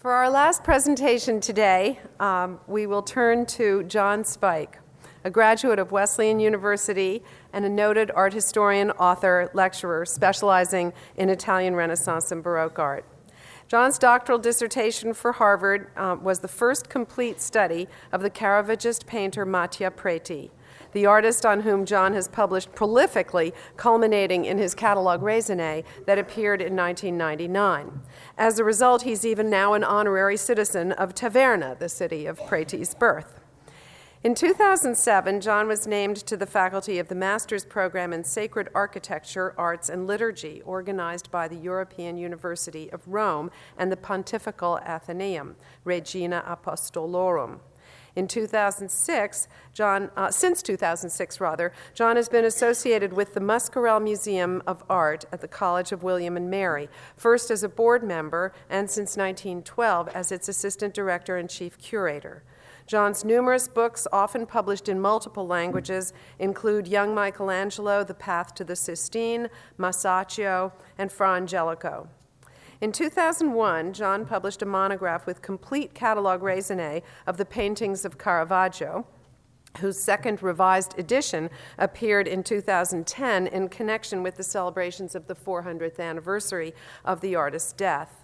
For our last presentation today, we will turn to John Spike, a graduate of Wesleyan University and a noted art historian, author, lecturer specializing in Italian Renaissance and Baroque art. John's doctoral dissertation for Harvard was the first complete study of the Caravagist painter Mattia Preti, the artist on whom John has published prolifically, culminating in his catalog Raisonné that appeared in 1999. As a result, he's even now an honorary citizen of Taverna, the city of Preti's birth. In 2007, John was named to the faculty of the Master's Program in Sacred Architecture, Arts, and Liturgy, organized by the European University of Rome and the Pontifical Athenaeum, Regina Apostolorum. In 2006, since 2006, John has been associated with the Muscarelle Museum of Art at the College of William and Mary, first as a board member and since 1912 as its assistant director and chief curator. John's numerous books, often published in multiple languages, include Young Michelangelo, The Path to the Sistine, Masaccio, and Fra Angelico. In 2001, John published a monograph with complete catalog raisonné of the paintings of Caravaggio, whose second revised edition appeared in 2010 in connection with the celebrations of the 400th anniversary of the artist's death.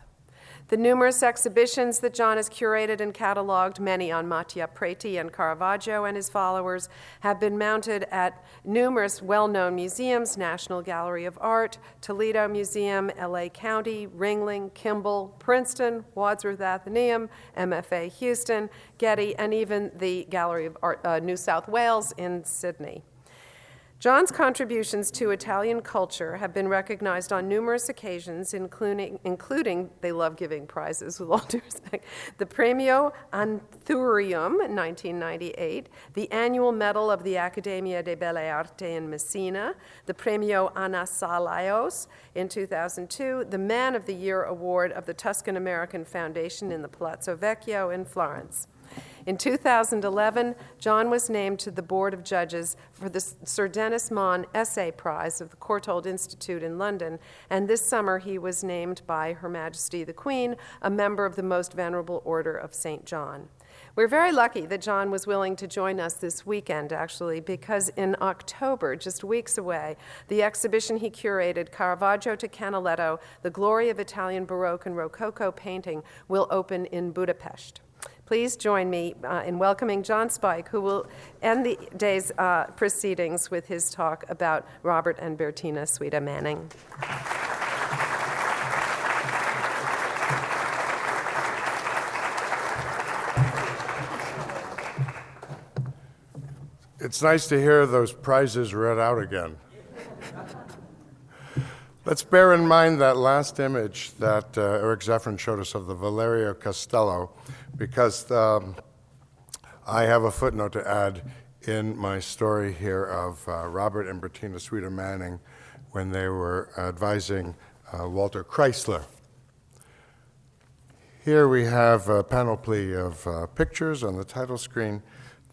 The numerous exhibitions that John has curated and cataloged, many on Mattia Preti and Caravaggio and his followers, have been mounted at numerous well-known museums: National Gallery of Art, Toledo Museum, LA County, Ringling, Kimball, Princeton, Wadsworth Atheneum, MFA Houston, Getty, and even the Gallery of Art, New South Wales in Sydney. John's contributions to Italian culture have been recognized on numerous occasions, including they love giving prizes with all due respect, the Premio Anthurium in 1998, the Annual Medal of the Accademia de Belle Arti in Messina, the Premio Anna Salaios in 2002, the Man of the Year Award of the Tuscan American Foundation in the Palazzo Vecchio in Florence. In 2011, John was named to the Board of Judges for the Sir Denis Mann Essay Prize of the Courtauld Institute in London, and this summer he was named by Her Majesty the Queen a member of the Most Venerable Order of St. John. We're very lucky that John was willing to join us this weekend, actually, because in October, just weeks away, the exhibition he curated, Caravaggio to Canaletto, The Glory of Italian Baroque and Rococo Painting, will open in Budapest. Please join me in welcoming John Spike, who will end the day's proceedings with his talk about Robert and Bertina Suida Manning. It's nice to hear those prizes read out again. Let's bear in mind that last image that Eric Zeffrin showed us of the Valerio Castello, because I have a footnote to add in my story here of Robert and Bertina Suida Manning when they were advising Walter Chrysler. Here we have a panoply of pictures on the title screen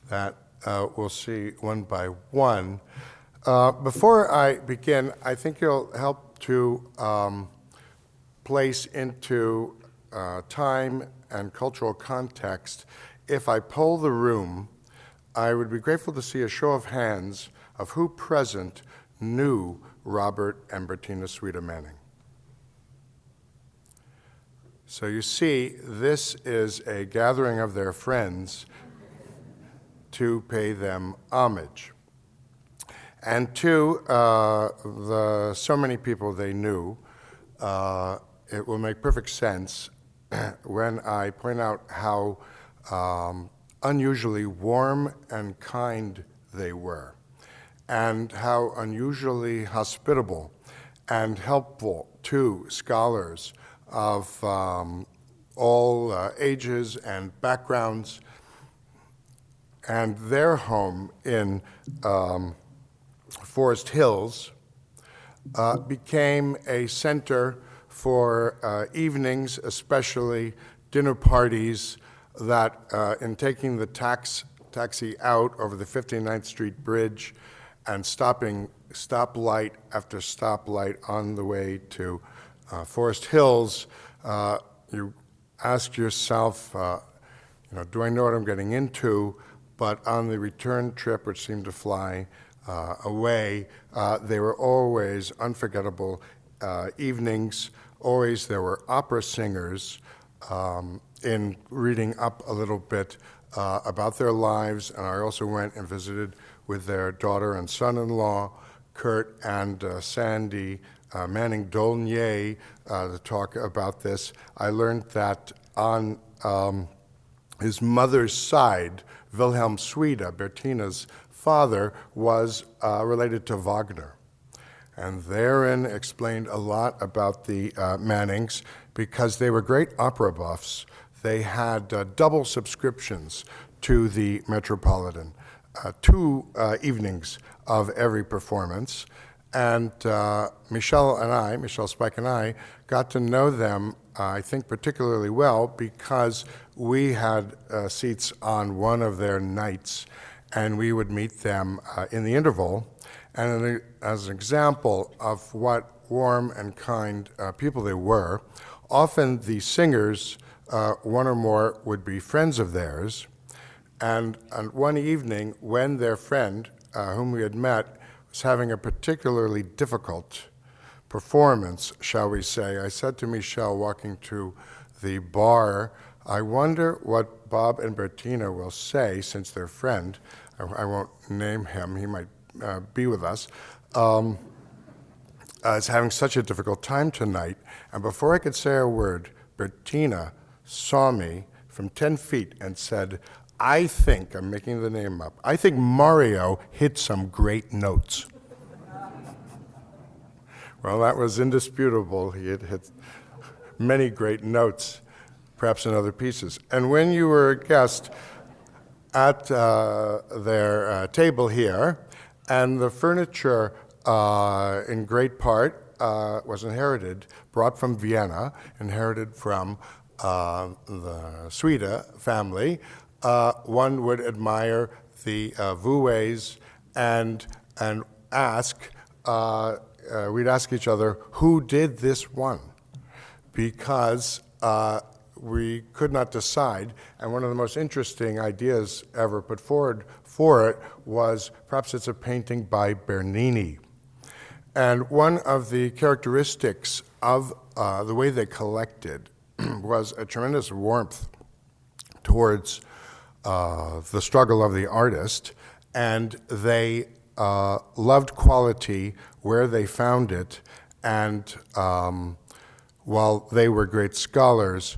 that we'll see one by one. Before I begin, I think it'll help to place into time and cultural context. If I poll the room, I would be grateful to see a show of hands of who present knew Robert and Bertina Suida Manning. So you see, this is a gathering of their friends to pay them homage. And to so many people they knew, it will make perfect sense when I point out how unusually warm and kind they were, and how unusually hospitable and helpful to scholars of all ages and backgrounds. And their home in Forest Hills became a center for evenings, especially dinner parties, that in taking the taxi out over the 59th Street Bridge and stopping stoplight after stoplight on the way to Forest Hills, you ask yourself, do I know what I'm getting into? But on the return trip, which seemed to fly away, they were always unforgettable evenings. Always there were opera singers. In reading up a little bit about their lives, and I also went and visited with their daughter and son-in-law, Kurt and Sandy Manning-Dolnier, to talk about this. I learned that on his mother's side, Wilhelm Suida, Bertina's father, was related to Wagner. And therein explained a lot about the Mannings, because they were great opera buffs. They had double subscriptions to the Metropolitan, 2 evenings of every performance. And Michelle Spike and I, got to know them, I think, particularly well because we had seats on one of their nights, and we would meet them in the interval. And as an example of what warm and kind people they were, often the singers, one or more, would be friends of theirs. And one evening, when their friend, whom we had met, was having a particularly difficult performance, shall we say, I said to Michelle, walking to the bar, I wonder what Bob and Bertina will say, since their friend, I won't name him, he might be with us, is having such a difficult time tonight. And before I could say a word, Bertina saw me from 10 feet and said, I think, I'm making the name up, I think Mario hit some great notes. Well, that was indisputable. He had hit many great notes, perhaps in other pieces. And when you were a guest at their table here, and the furniture, in great part, was inherited, brought from Vienna, inherited from the Suida family, one would admire the Vouets and ask, we'd ask each other, who did this one? Because we could not decide, and one of the most interesting ideas ever put forward for it was perhaps it's a painting by Bernini. And one of the characteristics of the way they collected was a tremendous warmth towards the struggle of the artist, and they loved quality where they found it, and while they were great scholars,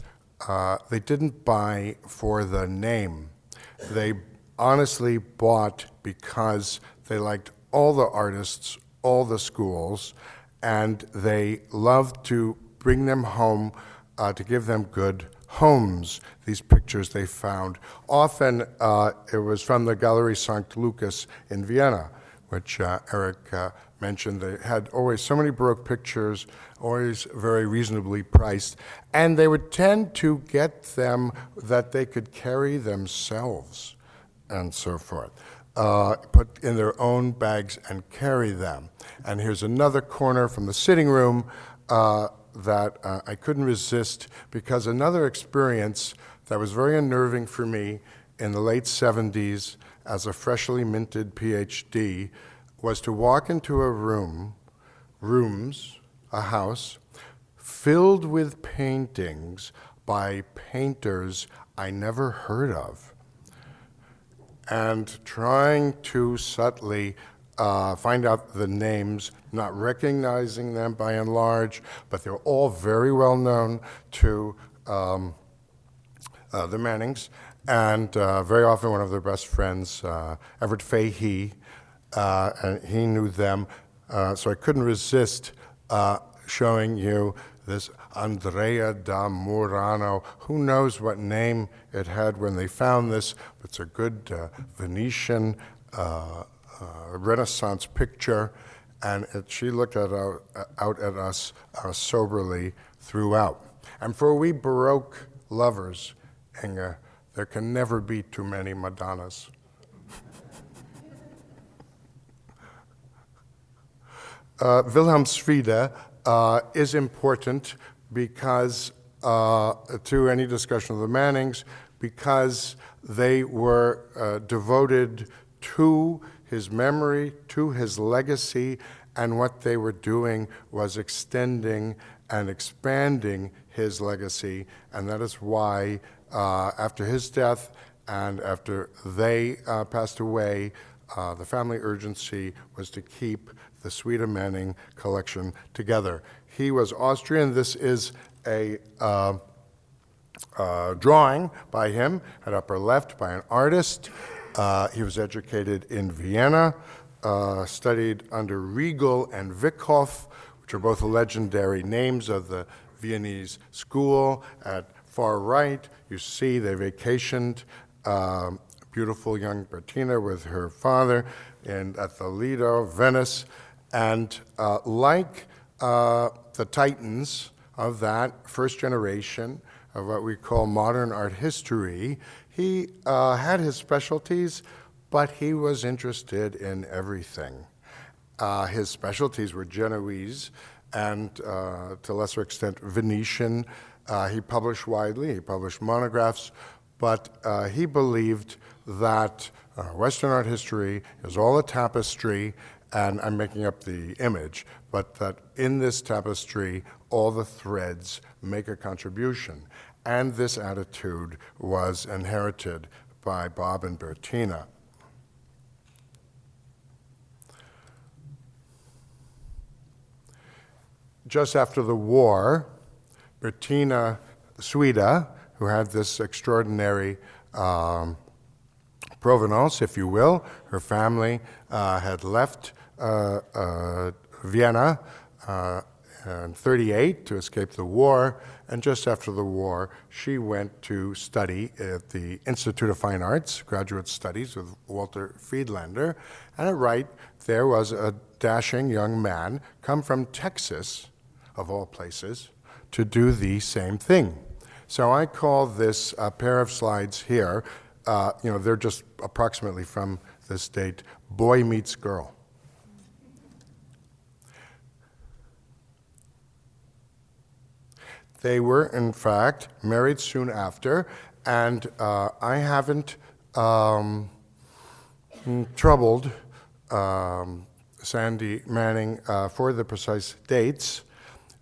they didn't buy for the name. They honestly bought because they liked all the artists, all the schools, and they loved to bring them home to give them good homes, these pictures they found. Often it was from the Gallery St. Lucas in Vienna, which Eric mentioned. They had always so many Baroque pictures, always very reasonably priced, and they would tend to get them that they could carry themselves and so forth, put in their own bags and carry them. And here's another corner from the sitting room that I couldn't resist, because another experience that was very unnerving for me in the late 70s as a freshly minted PhD was to walk into a house, filled with paintings by painters I never heard of, and trying to subtly find out the names, not recognizing them by and large, but they're all very well known to the Mannings, and very often one of their best friends, Everett Fahey, and he knew them, so I couldn't resist showing you this Andrea da Murano. Who knows what name it had when they found this, but it's a good Venetian Renaissance picture, and she looked out at us soberly throughout. And for we Baroque lovers, Inge, there can never be too many Madonnas. Wilhelm Suida is important because to any discussion of the Mannings because they were devoted to his memory, to his legacy, and what they were doing was extending and expanding his legacy, and that is why after his death and after they passed away, the family urgency was to keep the Suida Manning collection together. He was Austrian. This is a drawing by him at upper left by an artist. He was educated in Vienna, studied under Riegel and Wickhoff, which are both legendary names of the Viennese school. At far right, you see they vacationed, beautiful young Bertina with her father at the Lido, Venice. And like the titans of that first generation of what we call modern art history, he had his specialties, but he was interested in everything. His specialties were Genoese and, to a lesser extent, Venetian. He published widely, he published monographs, but he believed that Western art history is all a tapestry, and I'm making up the image, but that in this tapestry, all the threads make a contribution. And this attitude was inherited by Bob and Bertina. Just after the war, Bertina Suida, who had this extraordinary provenance, if you will, her family had left Vienna in 1938 to escape the war, and just after the war, she went to study at the Institute of Fine Arts, graduate studies with Walter Friedlander, and at right, there was a dashing young man come from Texas, of all places, to do the same thing. So I call this pair of slides here, they're just approximately from this date, Boy Meets Girl. They were, in fact, married soon after, and I haven't troubled Sandy Manning for the precise dates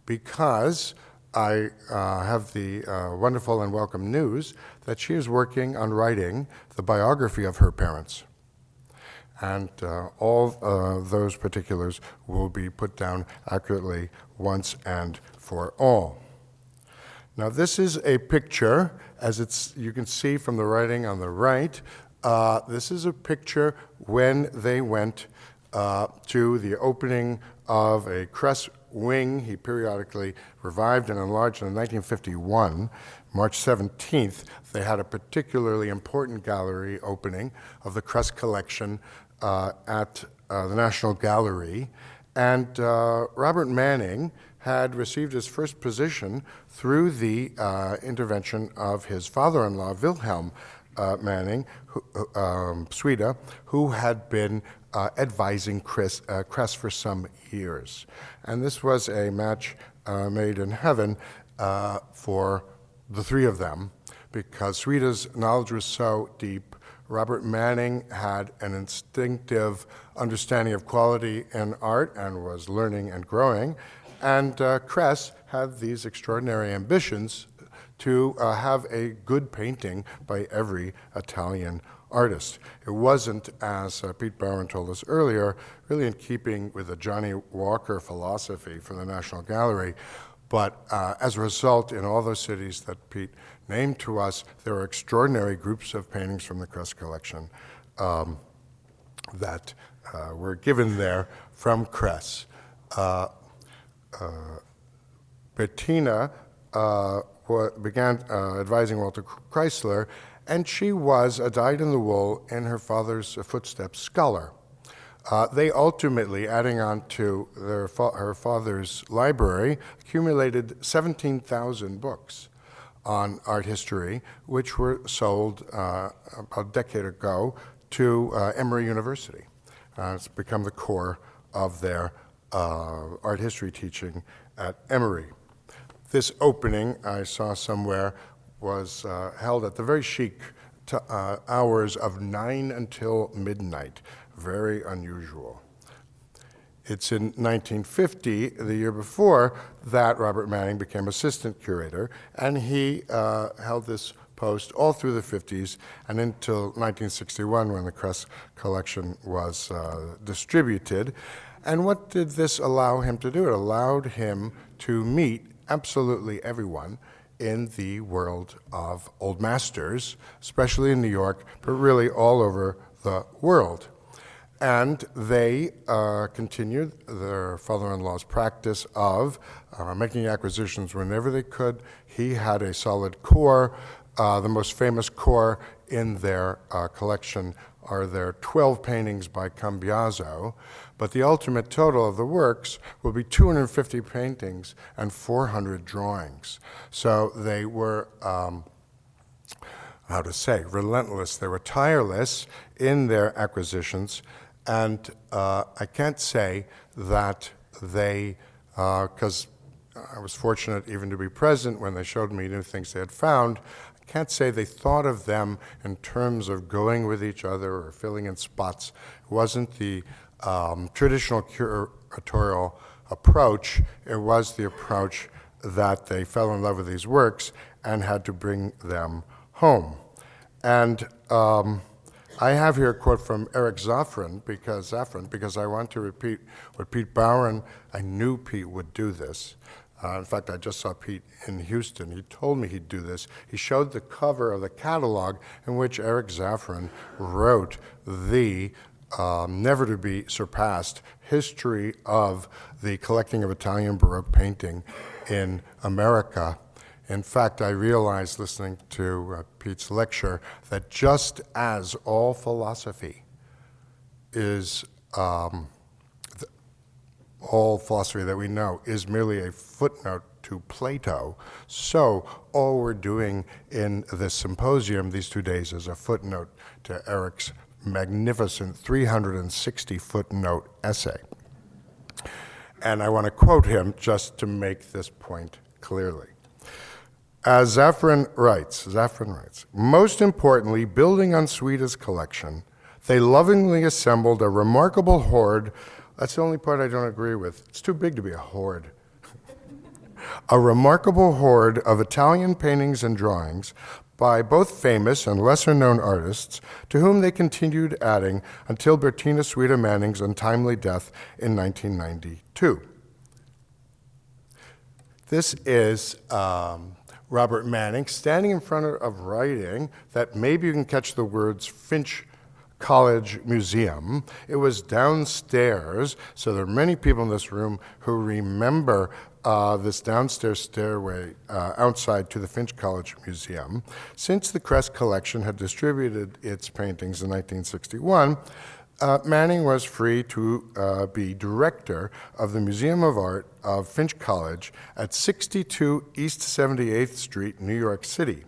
because I have the wonderful and welcome news that she is working on writing the biography of her parents. And all those particulars will be put down accurately once and for all. Now, this is a picture, as you can see from the writing on the right. This is a picture when they went to the opening of a Kress wing. He periodically revived and enlarged in 1951. March 17th, they had a particularly important gallery opening of the Kress collection at the National Gallery. And Robert Manning had received his first position through the intervention of his father-in-law, Wilhelm Manning, Suida, who had been advising Kress for some years. And this was a match made in heaven for the three of them, because Suida's knowledge was so deep. Robert Manning had an instinctive understanding of quality in art and was learning and growing. And Kress had these extraordinary ambitions to have a good painting by every Italian artist. It wasn't, as Pete Bowen told us earlier, really in keeping with the Johnny Walker philosophy from the National Gallery, but as a result, in all those cities that Pete named to us, there are extraordinary groups of paintings from the Kress collection that were given there from Kress. Bettina began advising Walter Chrysler, and she was a dyed-in-the-wool in her father's footsteps scholar. They ultimately, adding on to her father's library, accumulated 17,000 books on art history, which were sold about a decade ago to Emory University. It's become the core of their art history teaching at Emory. This opening I saw somewhere was held at the very chic hours of 9 until midnight. Very unusual. It's in 1950, the year before, that Robert Manning became assistant curator, and he held this post all through the 50s and until 1961 when the Kress collection was distributed. And what did this allow him to do? It allowed him to meet absolutely everyone in the world of old masters, especially in New York, but really all over the world. And they continued their father-in-law's practice of making acquisitions whenever they could. He had a solid core. The most famous core in their collection are their 12 paintings by Cambiaso, but the ultimate total of the works will be 250 paintings and 400 drawings. So they were, relentless. They were tireless in their acquisitions, and I can't say that they, because I was fortunate even to be present when they showed me new things they had found, I can't say they thought of them in terms of going with each other or filling in spots. It wasn't the traditional curatorial approach. It was the approach that they fell in love with these works and had to bring them home. And I have here a quote from Eric Zaffron because I want to repeat what Pete Bowen, I knew Pete would do this. In fact, I just saw Pete in Houston. He told me he'd do this. He showed the cover of the catalog in which Eric Zaffron wrote the never-to-be-surpassed history of the collecting of Italian Baroque painting in America. In fact, I realized listening to Pete's lecture that just as all philosophy is all philosophy that we know is merely a footnote to Plato, so all we're doing in this symposium these 2 days is a footnote to Eric's magnificent 360-footnote essay. And I want to quote him just to make this point clearly. As Zaffron writes, most importantly, building on Suida's collection, they lovingly assembled a remarkable hoard. That's the only part I don't agree with. It's too big to be a hoard. A remarkable hoard of Italian paintings and drawings by both famous and lesser-known artists, to whom they continued adding until Bertina Suida Manning's untimely death in 1992. This is Robert Manning standing in front of writing that maybe you can catch the words Finch College Museum. It was downstairs, so there are many people in this room who remember this downstairs stairway outside to the Finch College Museum. Since the Kress collection had distributed its paintings in 1961, Manning was free to be director of the Museum of Art of Finch College at 62 East 78th Street, New York City.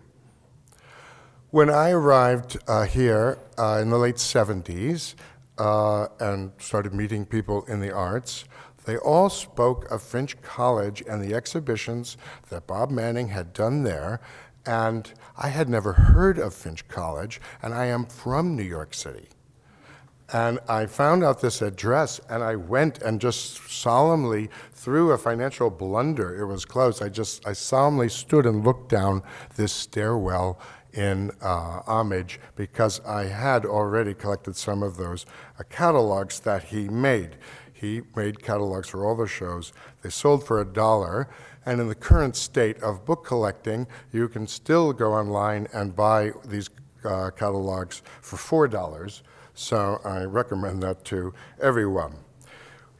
When I arrived here in the late 70s and started meeting people in the arts, they all spoke of Finch College and the exhibitions that Bob Manning had done there, and I had never heard of Finch College, and I am from New York City. And I found out this address, and I went and just solemnly, through a financial blunder, it was closed, I solemnly stood and looked down this stairwell in homage, because I had already collected some of those catalogs that he made. He made catalogs for all the shows. They sold for $1, and in the current state of book collecting, you can still go online and buy these catalogs for $4. So I recommend that to everyone.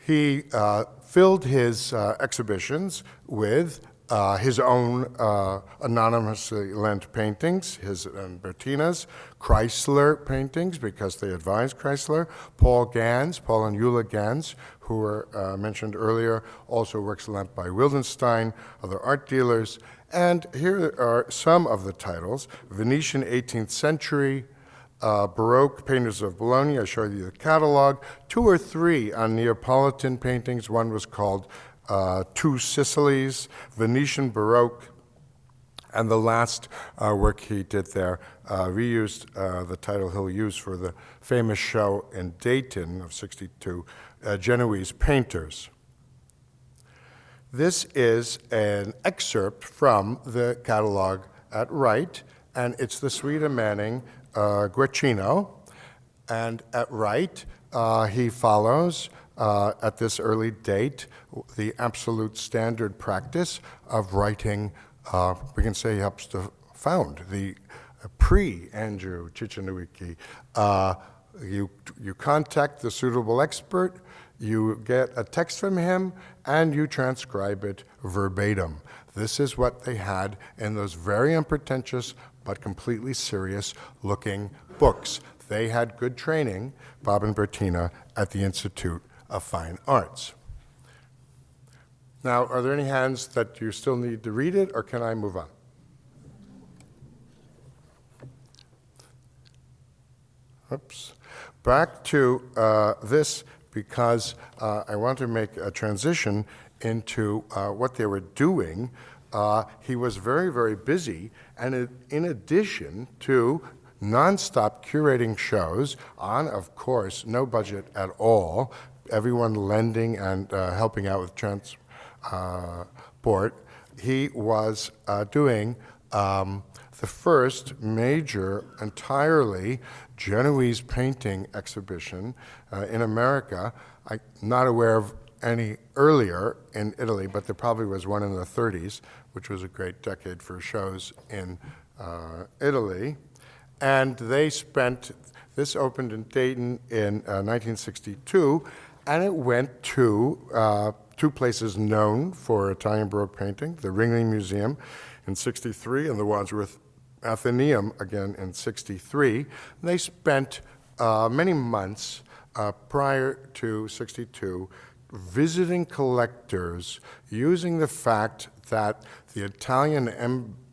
He filled his exhibitions with his own anonymously lent paintings, his and Bertina's, Chrysler paintings, because they advised Chrysler, Paul and Eula Gans, who were mentioned earlier, also works lent by Wildenstein, other art dealers. And here are some of the titles: Venetian 18th Century, Baroque Painters of Bologna. I showed you the catalog. 2 or 3 on Neapolitan paintings. One was called Two Sicilies, Venetian Baroque, and the last work he did there reused the title he'll use for the famous show in Dayton of '62, Genoese Painters. This is an excerpt from the catalog at right, and it's the Suida Manning Guercino. And at right, he follows, at this early date, the absolute standard practice of writing. We can say he helps to found the pre-Andrew Chichinawiki. You contact the suitable expert, you get a text from him, and you transcribe it verbatim. This is what they had in those very unpretentious but completely serious-looking books. They had good training, Bob and Bertina, at the Institute of Fine Arts. Now, are there any hands that you still need to read it, or can I move on? Oops. Back to this, because I want to make a transition into what they were doing. He was very, very busy, and in addition to nonstop curating shows on, of course, no budget at all, everyone lending and helping out with transport, he was doing the first major entirely Genoese painting exhibition in America. I'm not aware of any earlier in Italy, but there probably was one in the 30s, which was a great decade for shows in Italy. And they spent, this opened in Dayton in 1962, and it went to two places known for Italian Baroque painting, the Ringling Museum in '63 and the Wadsworth Athenaeum again in '63. They spent many months prior to '62 visiting collectors, using the fact that the Italian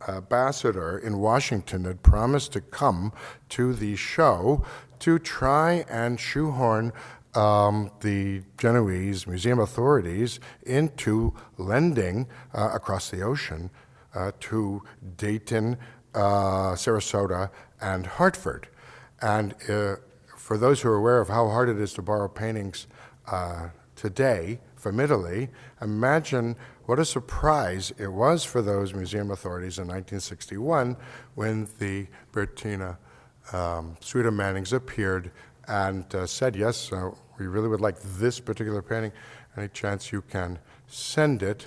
ambassador in Washington had promised to come to the show to try and shoehorn the Genoese museum authorities into lending across the ocean to Dayton, Sarasota, and Hartford. And for those who are aware of how hard it is to borrow paintings today from Italy, imagine what a surprise it was for those museum authorities in 1961 when the Bertina Suida Mannings appeared and said, yes, we really would like this particular painting. Any chance you can send it?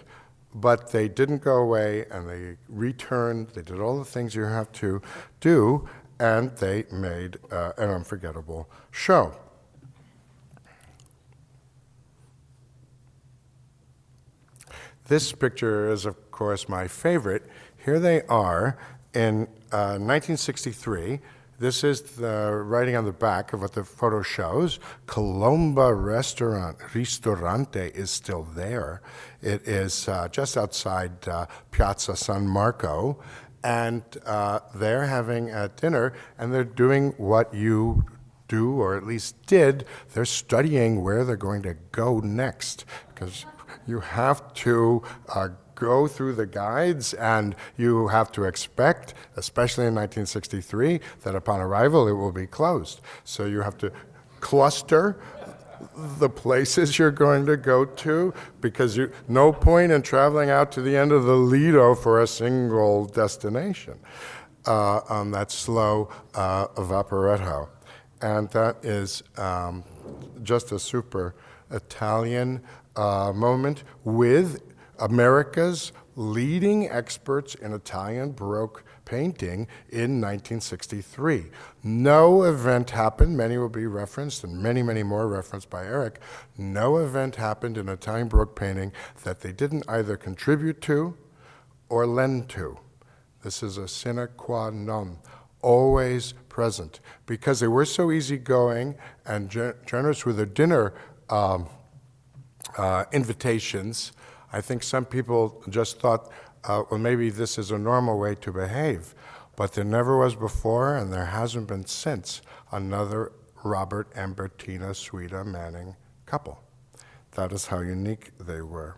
But they didn't go away, and they returned. They did all the things you have to do, and they made an unforgettable show. This picture is, of course, my favorite. Here they are in 1963. This is the writing on the back of what the photo shows. Colomba Ristorante is still there. It is just outside Piazza San Marco, and they're having a dinner, and they're doing what you do, or at least did. They're studying where they're going to go next, because you have to go through the guides, and you have to expect, especially in 1963, that upon arrival it will be closed. So you have to cluster the places you're going to go to, because no point in traveling out to the end of the Lido for a single destination on that slow Vaporetto. And that is just a super Italian moment with America's leading experts in Italian Baroque painting in 1963. No event happened, many will be referenced, and many, many more referenced by Eric. No event happened in Italian Baroque painting that they didn't either contribute to or lend to. This is a sine qua non, always present, because they were so easygoing and generous with their dinner invitations. I think some people just thought, well, maybe this is a normal way to behave. But there never was before, and there hasn't been since, another Robert and Bertina Suida Manning couple. That is how unique they were.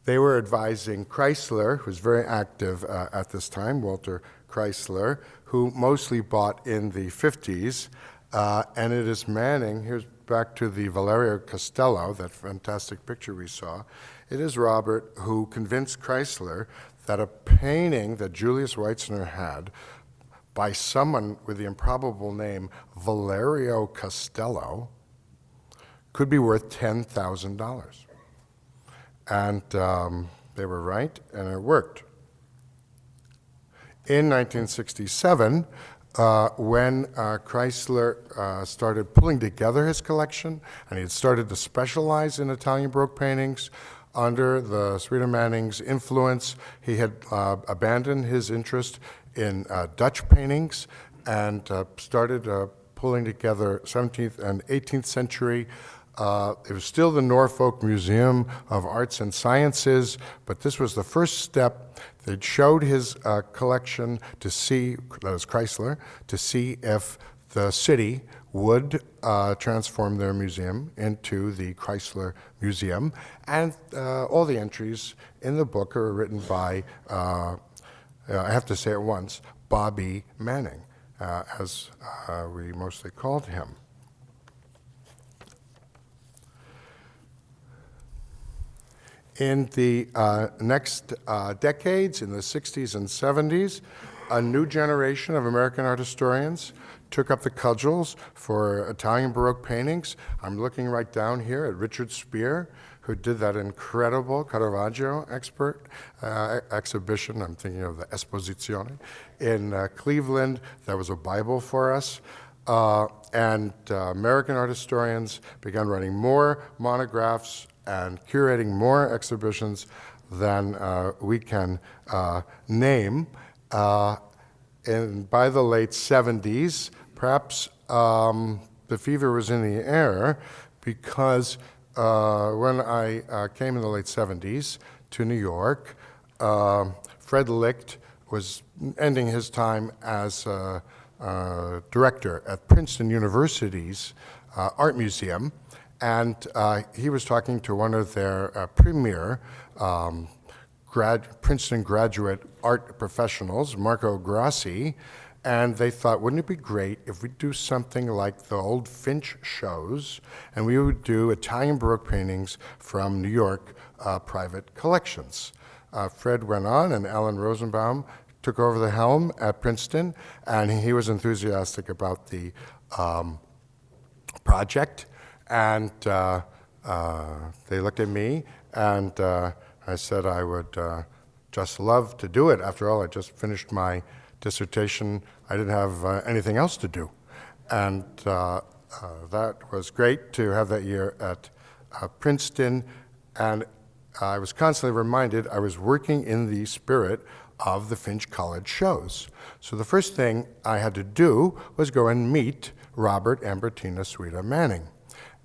They were advising Chrysler, who was very active at this time, Walter Chrysler, who mostly bought in the 50s. And it is Manning, here's back to the Valerio Costello, that fantastic picture we saw. It is Robert who convinced Chrysler that a painting that Julius Weitzner had by someone with the improbable name Valerio Costello could be worth $10,000. And they were right, and it worked. In 1967, when Chrysler started pulling together his collection, and he had started to specialize in Italian Baroque paintings, under the Suida Manning's influence, he had abandoned his interest in Dutch paintings and started pulling together 17th and 18th century. It was still the Norfolk Museum of Arts and Sciences, but this was the first step. They showed his collection to see, that was Chrysler, to see if the city would transform their museum into the Chrysler Museum. And all the entries in the book are written by, I have to say it once, Bobby Manning, as we mostly called him. In the next decades, in the 60s and 70s, a new generation of American art historians took up the cudgels for Italian Baroque paintings. I'm looking right down here at Richard Spear, who did that incredible Caravaggio exhibition. I'm thinking of the Esposizione in Cleveland. That was a Bible for us. And American art historians began writing more monographs and curating more exhibitions than we can name. And by the late 70s, perhaps the fever was in the air, because when I came in the late 70s to New York, Fred Licht was ending his time as director at Princeton University's Art Museum, and he was talking to one of their premier Princeton graduate art professionals, Marco Grassi, and they thought, wouldn't it be great if we do something like the old Finch shows, and we would do Italian Baroque paintings from New York private collections. Fred went on, and Alan Rosenbaum took over the helm at Princeton, and he was enthusiastic about the project, and they looked at me, and I said I would just love to do it. After all, I just finished my dissertation. I didn't have anything else to do. And that was great to have that year at Princeton. And I was constantly reminded I was working in the spirit of the Finch College shows. So the first thing I had to do was go and meet Robert and Bertina Suida Manning.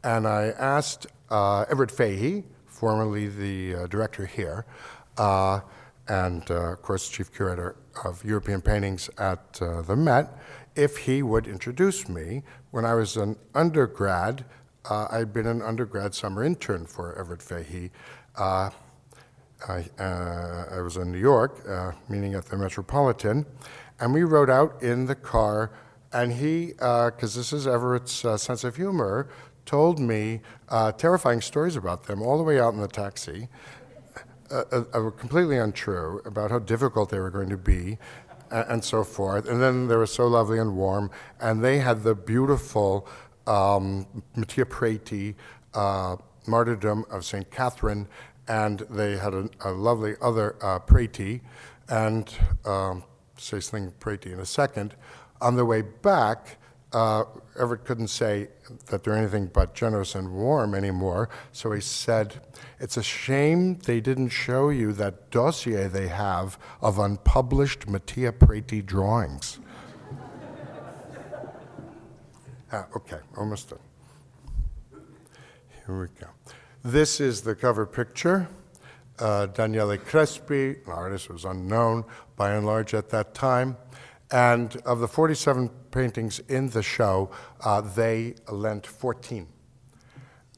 And I asked Everett Fahey, formerly the director here, and of course chief curator of European paintings at the Met, if he would introduce me. When I was an undergrad, I'd been an undergrad summer intern for Everett Fahey. I was in New York, meaning at the Metropolitan, and we rode out in the car, and he, because this is Everett's sense of humor, told me terrifying stories about them all the way out in the taxi, completely untrue, about how difficult they were going to be, and so forth. And then they were so lovely and warm, and they had the beautiful Mattia Preti martyrdom of St. Catherine, and they had a lovely other Preti, and say something Preti in a second. On the way back, Everett couldn't say that they're anything but generous and warm anymore, so he said, it's a shame they didn't show you that dossier they have of unpublished Mattia Preti drawings. Okay, almost done. Here we go. This is the cover picture. Daniele Crespi, an artist who was unknown by and large at that time. And of the 47 paintings in the show, they lent 14.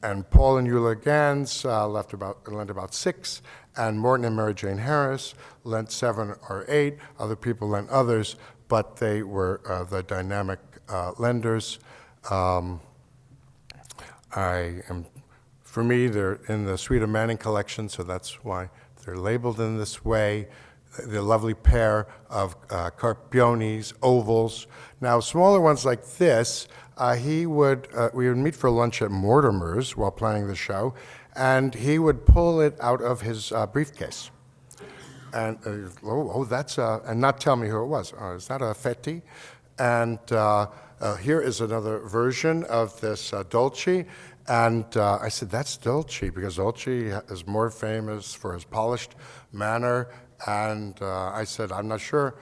and Paul and Eula Gans lent about 6, and Morton and Mary Jane Harris lent 7 or 8. Other people lent others, but they were the dynamic lenders. For me, they're in the Suida Manning collection, so that's why they're labeled in this way. The lovely pair of Carpionis, ovals. Now, smaller ones like this, we would meet for lunch at Mortimer's while planning the show, and he would pull it out of his briefcase. And, that's, and not tell me who it was. Is that a Fetti? And here is another version of this Dolce. And I said, that's Dolce, because Dolce is more famous for his polished manner. And I said, I'm not sure,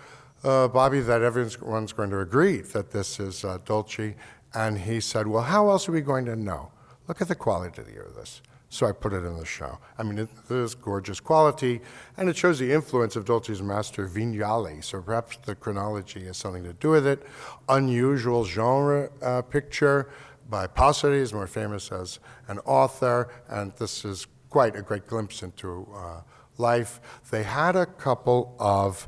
Bobby, that everyone's going to agree that this is Dolce. And he said, well, how else are we going to know? Look at the quality of this. So I put it in the show. I mean, it is gorgeous quality, and it shows the influence of Dolce's master Vignali. So perhaps the chronology has something to do with it. Unusual genre picture by Passeri, is more famous as an author, and this is quite a great glimpse into life. They had a couple of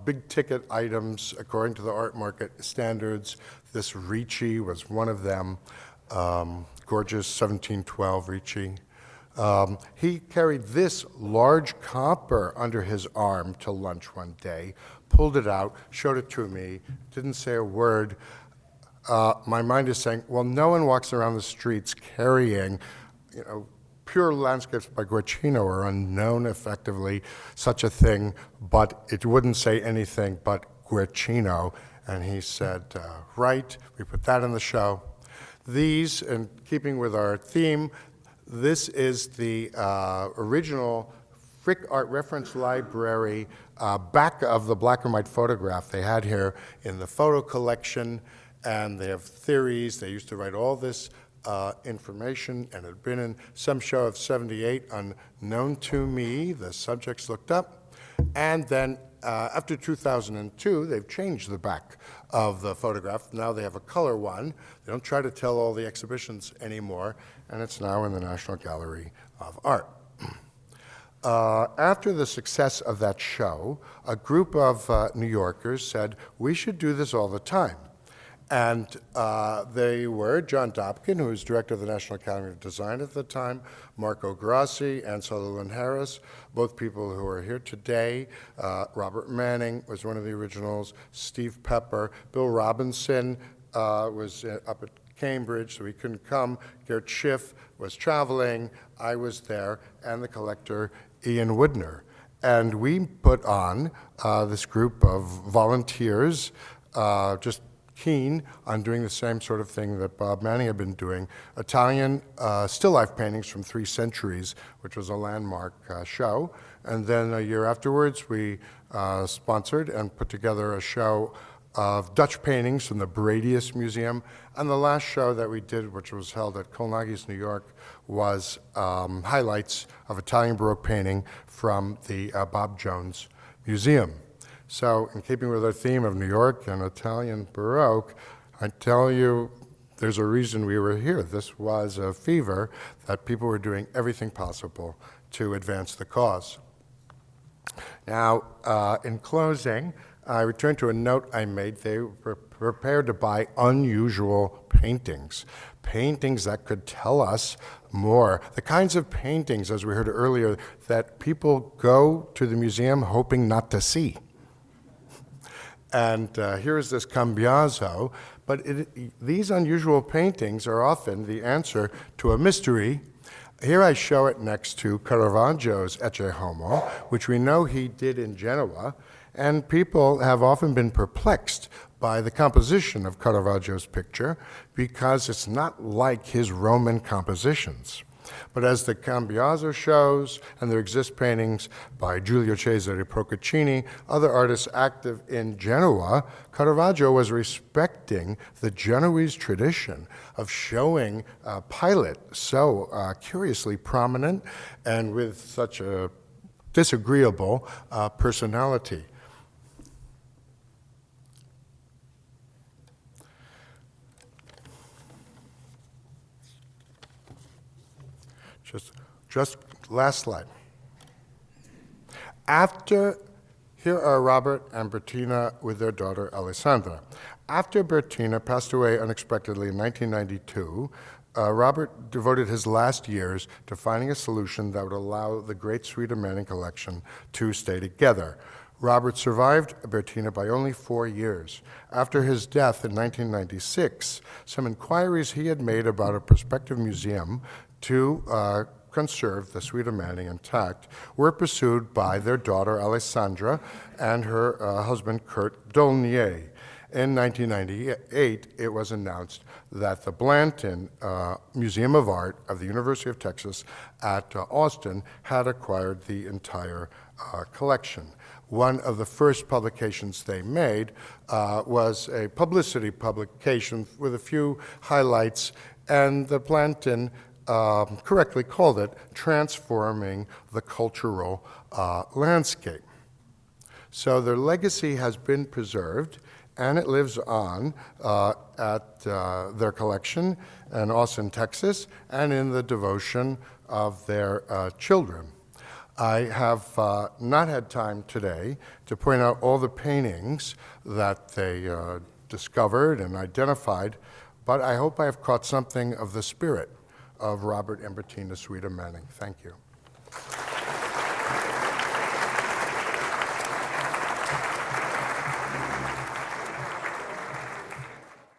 big-ticket items according to the art market standards. This Ricci was one of them, gorgeous 1712 Ricci. He carried this large copper under his arm to lunch one day, pulled it out, showed it to me, didn't say a word. My mind is saying, well, no one walks around the streets carrying, pure landscapes by Guercino are unknown effectively, such a thing, but it wouldn't say anything but Guercino. And he said, right, we put that in the show. These, in keeping with our theme, this is the original Frick Art Reference Library back of the black and white photograph they had here in the photo collection. And they have theories. They used to write all this information, and it had been in some show of 78, unknown to me. The subjects looked up. And then after 2002, they've changed the back of the photograph. Now they have a color one. They don't try to tell all the exhibitions anymore, and it's now in the National Gallery of Art. After the success of that show, a group of New Yorkers said, we should do this all the time. And they were John Dobkin, who was director of the National Academy of Design at the time, Marco Grassi, and Sutherland Harris, both people who are here today. Robert Manning was one of the originals, Steve Pepper. Bill Robinson was up at Cambridge, so he couldn't come. Gert Schiff was traveling. I was there, and the collector, Ian Woodner. And we put on this group of volunteers, just keen on doing the same sort of thing that Bob Manning had been doing, Italian still life paintings from 3 centuries, which was a landmark show. And then a year afterwards, we sponsored and put together a show of Dutch paintings from the Baradius Museum. And the last show that we did, which was held at Colnagi's, New York, was highlights of Italian Baroque painting from the Bob Jones Museum. So, in keeping with our theme of New York and Italian Baroque, I tell you, there's a reason we were here. This was a fever that people were doing everything possible to advance the cause. Now, in closing, I return to a note I made. They were prepared to buy unusual paintings, paintings that could tell us more. The kinds of paintings, as we heard earlier, that people go to the museum hoping not to see. And here is this Cambiaso, but these unusual paintings are often the answer to a mystery. Here I show it next to Caravaggio's Ecce Homo, which we know he did in Genoa, and people have often been perplexed by the composition of Caravaggio's picture because it's not like his Roman compositions. But as the Cambiaso shows, and there exist paintings by Giulio Cesare Procaccini, other artists active in Genoa, Caravaggio was respecting the Genoese tradition of showing Pilate so curiously prominent and with such a disagreeable personality. Just last slide. Here are Robert and Bertina with their daughter Alessandra. After Bertina passed away unexpectedly in 1992, Robert devoted his last years to finding a solution that would allow the great Suida Manning collection to stay together. Robert survived Bertina by only 4 years. After his death in 1996, some inquiries he had made about a prospective museum to conserve the Suida Manning intact were pursued by their daughter Alessandra and her husband Kurt Dolnier. In 1998, it was announced that the Blanton Museum of Art of the University of Texas at Austin had acquired the entire collection. One of the first publications they made was a publicity publication with a few highlights, and the Blanton correctly called it Transforming the Cultural Landscape. So their legacy has been preserved, and it lives on at their collection in Austin, Texas, and in the devotion of their children. I have not had time today to point out all the paintings that they discovered and identified, but I hope I have caught something of the spirit of Robert and Bertina Suida Manning. Thank you.